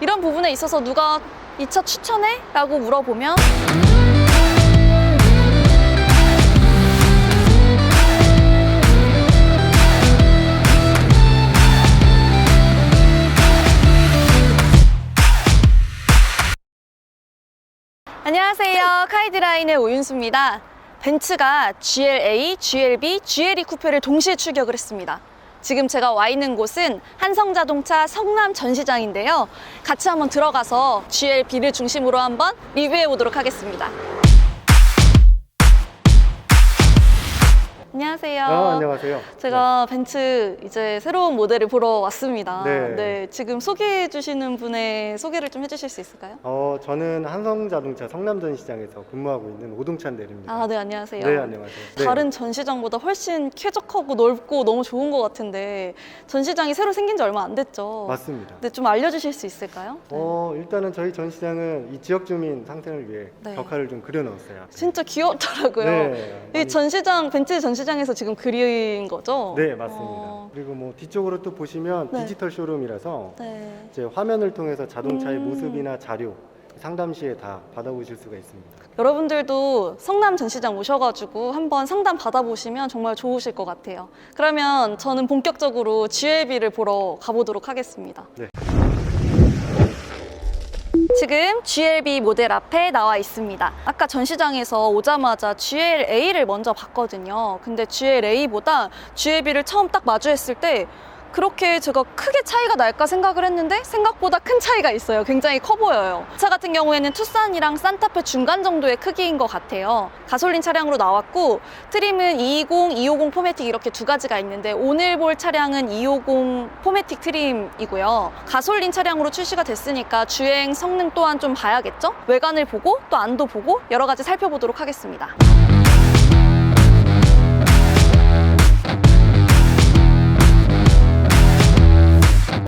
이런 부분에 있어서 누가 이 차 추천해? 라고 물어보면 안녕하세요. 카이드라인의 오윤수입니다. 벤츠가 GLA, GLB, GLE 쿠페를 동시에 출격을 했습니다. 지금 제가 와 있는 곳은 한성자동차 성남 전시장인데요. 같이 한번 들어가서 GLB를 중심으로 한번 리뷰해 보도록 하겠습니다. 안녕하세요. 안녕하세요. 제가 벤츠 이제 새로운 모델을 보러 왔습니다. 네. 지금 소개해 주시는 분의 소개를 좀 해주실 수 있을까요? 저는 한성자동차 성남전시장에서 근무하고 있는 오동찬 대리입니다. 아, 네, 안녕하세요. 네, 안녕하세요. 다른 전시장보다 훨씬 쾌적하고 넓고 너무 좋은 것 같은데 전시장이 새로 생긴 지 얼마 안 됐죠? 맞습니다. 네, 좀 알려주실 수 있을까요? 일단은 저희 전시장은 이 지역 주민 상생을 위해 네. 벽화를 좀 그려놓았어요. 진짜 귀엽더라고요. 네, 이 전시장, 벤츠 전시장에서 지금 그린 거죠? 네, 맞습니다. 그리고 뭐 뒤쪽으로 또 보시면 네. 디지털 쇼룸이라서 네. 이제 화면을 통해서 자동차의 모습이나 자료 상담 시에 다 받아보실 수가 있습니다. 여러분들도 성남 전시장 오셔가지고 한번 상담 받아보시면 정말 좋으실 것 같아요. 그러면 저는 본격적으로 GLB를 보러 가보도록 하겠습니다. 네. 지금 GLB 모델 앞에 나와 있습니다. 아까 전시장에서 오자마자 GLA를 먼저 봤거든요. 근데 GLA보다 GLB를 처음 딱 마주했을 때 그렇게 제가 크게 차이가 날까 생각을 했는데 생각보다 큰 차이가 있어요. 굉장히 커 보여요. 차 같은 경우에는 투싼이랑 산타페 중간 정도의 크기인 것 같아요. 가솔린 차량으로 나왔고 트림은 220, 250 포매틱 이렇게 두 가지가 있는데 오늘 볼 차량은 250 포매틱 트림이고요. 가솔린 차량으로 출시가 됐으니까 주행 성능 또한 좀 봐야겠죠? 외관을 보고 또 안도 보고 여러 가지 살펴보도록 하겠습니다.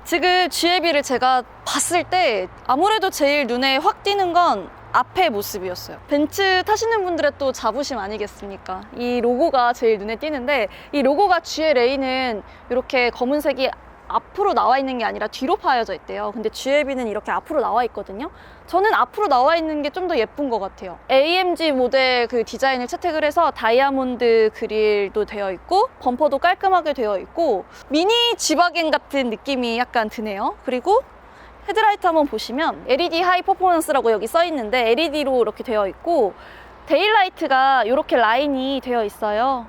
지금 GLB를 제가 봤을 때 아무래도 제일 눈에 확 띄는 건 앞의 모습이었어요. 벤츠 타시는 분들의 또 자부심 아니겠습니까? 이 로고가 제일 눈에 띄는데 이 로고가 GLA는 이렇게 검은색이 앞으로 나와 있는 게 아니라 뒤로 파여져 있대요. 근데 GLB는 이렇게 앞으로 나와 있거든요. 저는 앞으로 나와 있는 게 좀 더 예쁜 것 같아요. AMG 모델 그 디자인을 채택을 해서 다이아몬드 그릴도 되어 있고 범퍼도 깔끔하게 되어 있고 미니 지바겐 같은 느낌이 약간 드네요. 그리고 헤드라이트 한번 보시면 LED 하이 퍼포먼스라고 여기 써 있는데 LED로 이렇게 되어 있고 데일라이트가 이렇게 라인이 되어 있어요.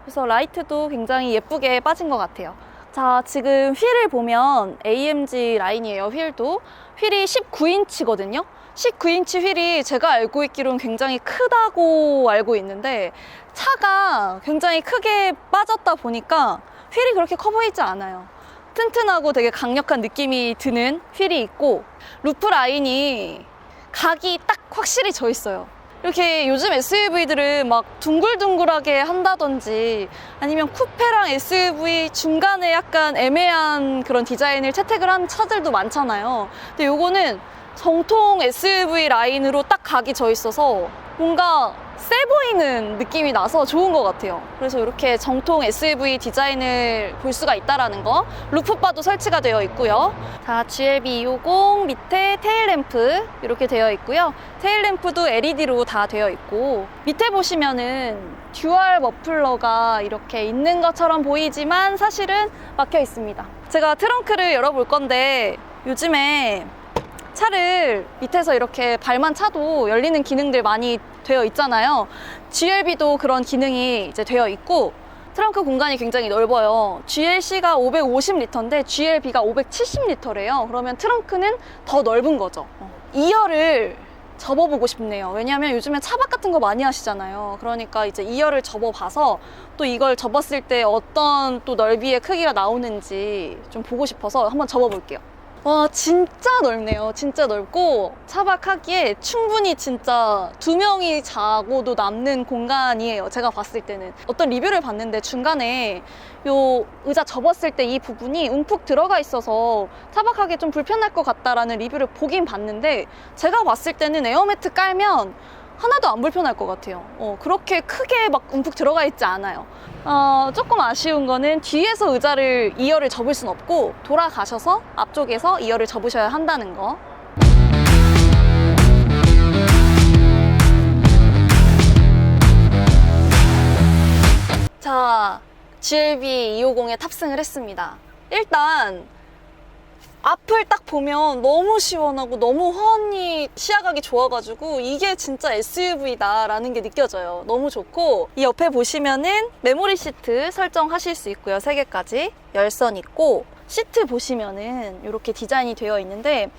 그래서 라이트도 굉장히 예쁘게 빠진 것 같아요. 자, 지금 휠을 보면 AMG 라인이에요. 휠도 휠이 19인치거든요 19인치 휠이 제가 알고 있기로는 굉장히 크다고 알고 있는데 차가 굉장히 크게 빠졌다 보니까 휠이 그렇게 커 보이지 않아요. 튼튼하고 되게 강력한 느낌이 드는 휠이 있고 루프 라인이 각이 딱 확실히 져 있어요. 이렇게 요즘 SUV들은 막 둥글둥글하게 한다든지 아니면 쿠페랑 SUV 중간에 약간 애매한 그런 디자인을 채택을 한 차들도 많잖아요. 근데 요거는 정통 SUV 라인으로 딱 각이 져 있어서 뭔가 세 보이는 느낌이 나서 좋은 것 같아요. 그래서 이렇게 정통 SUV 디자인을 볼 수가 있다는 거. 루프바도 설치가 되어 있고요. 자, GLB 250 밑에 테일램프 이렇게 되어 있고요. 테일램프도 LED로 다 되어 있고 밑에 보시면은 듀얼 머플러가 이렇게 있는 것처럼 보이지만 사실은 막혀 있습니다. 제가 트렁크를 열어볼 건데 요즘에 차를 밑에서 이렇게 발만 차도 열리는 기능들 많이 되어 있잖아요. GLB도 그런 기능이 이제 되어 있고 트렁크 공간이 굉장히 넓어요. GLC가 550리터인데 GLB가 570리터래요. 그러면 트렁크는 더 넓은 거죠. 2열을 접어보고 싶네요. 왜냐하면 요즘에 차박 같은 거 많이 하시잖아요. 그러니까 이제 2열을 접어봐서 또 이걸 접었을 때 어떤 또 넓이의 크기가 나오는지 좀 보고 싶어서 한번 접어볼게요. 와, 진짜 넓네요. 진짜 넓고 차박하기에 충분히 진짜 두 명이 자고도 남는 공간이에요. 제가 봤을 때는 어떤 리뷰를 봤는데 중간에 요 의자 접었을 때 이 부분이 움푹 들어가 있어서 차박하기 좀 불편할 것 같다라는 리뷰를 보긴 봤는데 제가 봤을 때는 에어매트 깔면 하나도 안 불편할 것 같아요. 그렇게 크게 막 움푹 들어가 있지 않아요. 조금 아쉬운 거는 뒤에서 의자를 2열을 접을 순 없고 돌아가셔서 앞쪽에서 2열을 접으셔야 한다는 거. 자, GLB 250에 탑승을 했습니다. 일단 앞을 딱 보면 너무 시원하고 너무 호환이 시야각이 좋아가지고 이게 진짜 SUV다 라는 게 느껴져요. 너무 좋고, 이 옆에 보시면은 메모리 시트 설정하실 수 있고요. 3개까지 열선 있고, 시트 보시면은 이렇게 디자인이 되어 있는데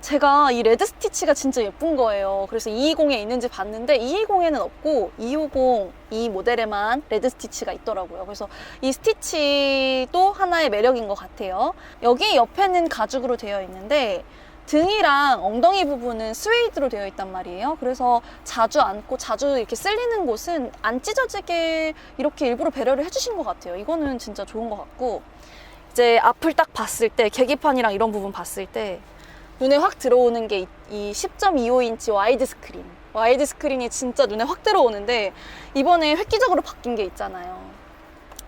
제가 이 레드 스티치가 진짜 예쁜 거예요. 그래서 220에 있는지 봤는데 220에는 없고 250 이 모델에만 레드 스티치가 있더라고요. 그래서 이 스티치도 하나의 매력인 것 같아요. 여기 옆에는 가죽으로 되어 있는데 등이랑 엉덩이 부분은 스웨이드로 되어 있단 말이에요. 그래서 자주 앉고 자주 이렇게 쓸리는 곳은 안 찢어지게 이렇게 일부러 배려를 해주신 것 같아요. 이거는 진짜 좋은 것 같고, 이제 앞을 딱 봤을 때 계기판이랑 이런 부분 봤을 때 눈에 확 들어오는 게 이 10.25인치 와이드 스크린. 와이드 스크린이 진짜 눈에 확 들어오는데 이번에 획기적으로 바뀐 게 있잖아요.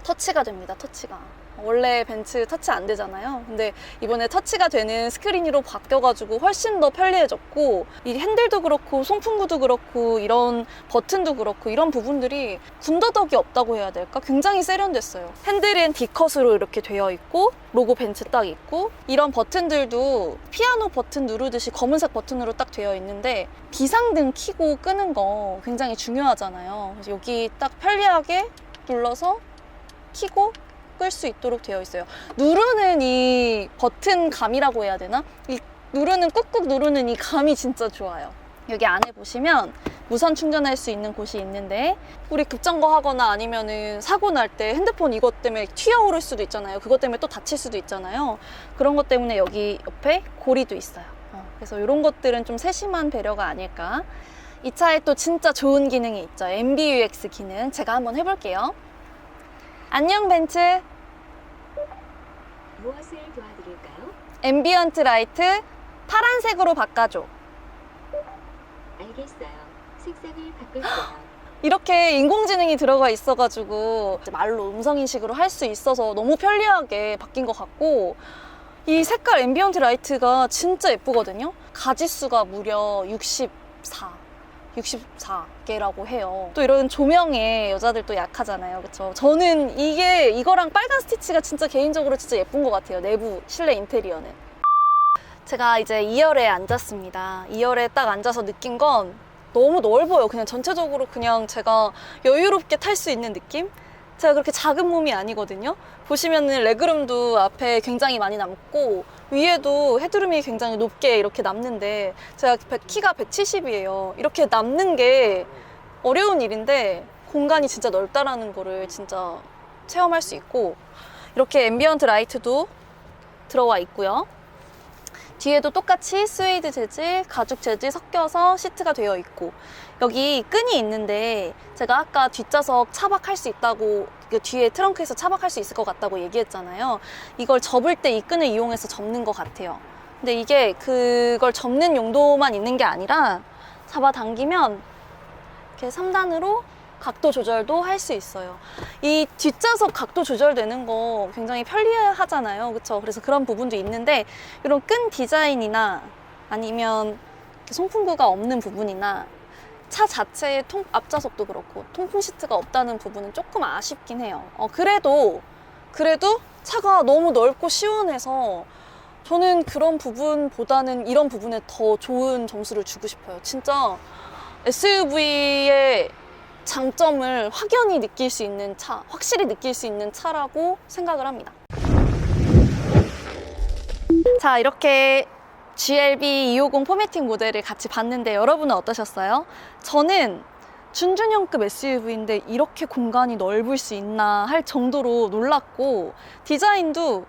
터치가 됩니다, 터치가. 원래 벤츠 터치 안 되잖아요. 근데 이번에 터치가 되는 스크린으로 바뀌어가지고 훨씬 더 편리해졌고, 이 핸들도 그렇고 송풍구도 그렇고 이런 버튼도 그렇고 이런 부분들이 군더더기 없다고 해야 될까? 굉장히 세련됐어요. 핸들은 D컷으로 이렇게 되어 있고 로고 벤츠 딱 있고, 이런 버튼들도 피아노 버튼 누르듯이 검은색 버튼으로 딱 되어 있는데 비상등 켜고 끄는 거 굉장히 중요하잖아요. 그래서 여기 딱 편리하게 눌러서 켜고 끌 수 있도록 되어 있어요. 누르는 이 버튼 감이라고 해야 되나? 이 누르는, 꾹꾹 누르는 이 감이 진짜 좋아요. 여기 안에 보시면 무선 충전할 수 있는 곳이 있는데, 우리 급정거 하거나 아니면은 사고 날 때 핸드폰 이것 때문에 튀어오를 수도 있잖아요. 그것 때문에 또 다칠 수도 있잖아요. 그런 것 때문에 여기 옆에 고리도 있어요. 그래서 이런 것들은 좀 세심한 배려가 아닐까. 이 차에 또 진짜 좋은 기능이 있죠. MBUX 기능. 제가 한번 해볼게요. 안녕 벤츠. 무엇을 도와드릴까요? 앰비언트 라이트 파란색으로 바꿔줘. 알겠어요. 색상을 바꿀게요. 이렇게 인공지능이 들어가 있어가지고 말로 음성인식으로 할 수 있어서 너무 편리하게 바뀐 것 같고, 이 색깔 앰비언트 라이트가 진짜 예쁘거든요. 가지수가 무려 64개라고 해요. 또 이런 조명에 여자들 또 약하잖아요. 그쵸? 저는 이거랑 빨간 스티치가 진짜 개인적으로 진짜 예쁜 것 같아요. 내부 실내 인테리어는. 제가 이제 2열에 앉았습니다. 2열에 딱 앉아서 느낀 건 너무 넓어요. 그냥 전체적으로 그냥 제가 여유롭게 탈 수 있는 느낌? 제가 그렇게 작은 몸이 아니거든요. 보시면은 레그룸도 앞에 굉장히 많이 남고 위에도 헤드룸이 굉장히 높게 이렇게 남는데, 제가 키가 170이에요. 이렇게 남는 게 어려운 일인데 공간이 진짜 넓다라는 거를 진짜 체험할 수 있고, 이렇게 앰비언트 라이트도 들어와 있고요. 뒤에도 똑같이 스웨이드 재질, 가죽 재질 섞여서 시트가 되어 있고, 여기 끈이 있는데 제가 아까 뒷좌석 차박할 수 있다고, 뒤에 트렁크에서 차박할 수 있을 것 같다고 얘기했잖아요. 이걸 접을 때 이 끈을 이용해서 접는 것 같아요. 근데 이게 그걸 접는 용도만 있는 게 아니라 잡아당기면 이렇게 3단으로 각도 조절도 할 수 있어요. 이 뒷좌석 각도 조절되는 거 굉장히 편리하잖아요. 그쵸? 그래서 그런 부분도 있는데, 이런 끈 디자인이나 아니면 송풍구가 없는 부분이나 차 자체의 앞좌석도 그렇고 통풍 시트가 없다는 부분은 조금 아쉽긴 해요. 그래도 차가 너무 넓고 시원해서 저는 그런 부분보다는 이런 부분에 더 좋은 점수를 주고 싶어요. 진짜 SUV의 장점을 확연히 느낄 수 있는 차, 확실히 느낄 수 있는 차라고 생각을 합니다. 자, 이렇게 GLB 250 포매팅 모델을 같이 봤는데 여러분은 어떠셨어요? 저는 준준형급 SUV인데 이렇게 공간이 넓을 수 있나 할 정도로 놀랐고, 디자인도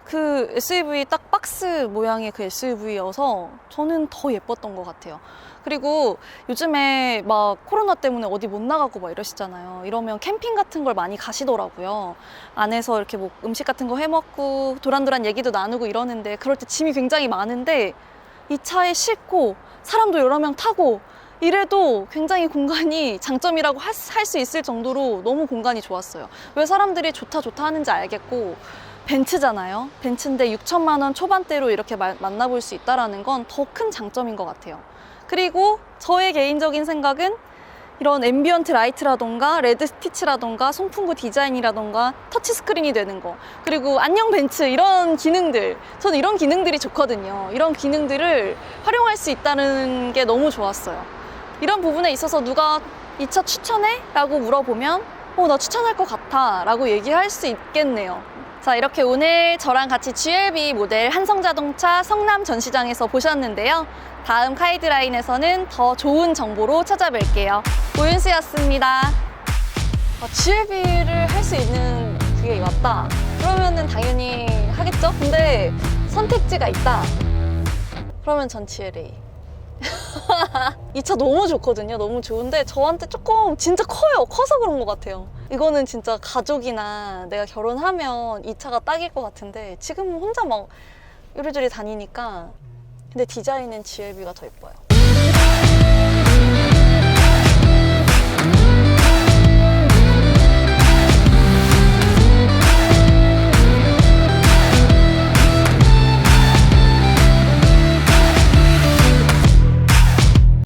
그 SUV 딱 박스 모양의 그 SUV여서 저는 더 예뻤던 것 같아요. 그리고 요즘에 막 코로나 때문에 어디 못 나가고 막 이러시잖아요. 이러면 캠핑 같은 걸 많이 가시더라고요. 안에서 이렇게 뭐 음식 같은 거 해먹고 도란도란 얘기도 나누고 이러는데, 그럴 때 짐이 굉장히 많은데 이 차에 싣고 사람도 여러 명 타고 이래도 굉장히 공간이 장점이라고 할 수 있을 정도로 너무 공간이 좋았어요. 왜 사람들이 좋다 좋다 하는지 알겠고, 벤츠잖아요. 벤츠인데 6천만 원 초반대로 이렇게 만나볼 수 있다는 건 더 큰 장점인 것 같아요. 그리고 저의 개인적인 생각은 이런 앰비언트 라이트라던가 레드 스티치라던가 송풍구 디자인이라던가 터치 스크린이 되는 거, 그리고 안녕 벤츠 이런 기능들, 저는 이런 기능들이 좋거든요. 이런 기능들을 활용할 수 있다는 게 너무 좋았어요. 이런 부분에 있어서 누가 이 차 추천해? 라고 물어보면 나 추천할 것 같아 라고 얘기할 수 있겠네요. 자, 이렇게 오늘 저랑 같이 GLB 모델 한성자동차 성남 전시장에서 보셨는데요. 다음 카이드라인에서는 더 좋은 정보로 찾아뵐게요. 오윤수였습니다. GLB를 할 수 있는 그게 맞다. 그러면은 당연히 하겠죠? 근데 선택지가 있다. 그러면 전 GLA. 이 차 너무 좋거든요. 너무 좋은데 저한테 조금 진짜 커요. 커서 그런 것 같아요. 이거는 진짜 가족이나 내가 결혼하면 이 차가 딱일 것 같은데 지금은 혼자 막 요리조리 다니니까. 근데 디자인은 GLB가 더 예뻐요.